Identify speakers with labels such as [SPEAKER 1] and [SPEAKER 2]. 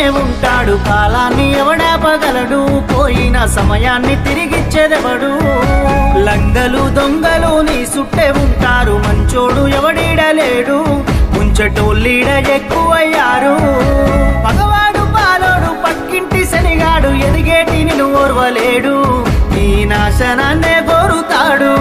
[SPEAKER 1] ఉంటాడు, కాలాన్ని ఎవడాపగలడు, పోయిన సమయాన్ని తిరిగిచ్చేదెవడు. లంగలు దొంగలు నీ సుట్టే ఉంటారు, మంచోడు ఎవడీడలేడు, ముంచటోళ్ళీడ ఎక్కువయ్యారు. పగవాడు పాలోడు పక్కింటి శనిగాడు, ఎదిగేటి నిన్ను ఓర్వలేడు, నీ నాశనాన్నే కోరుతాడు.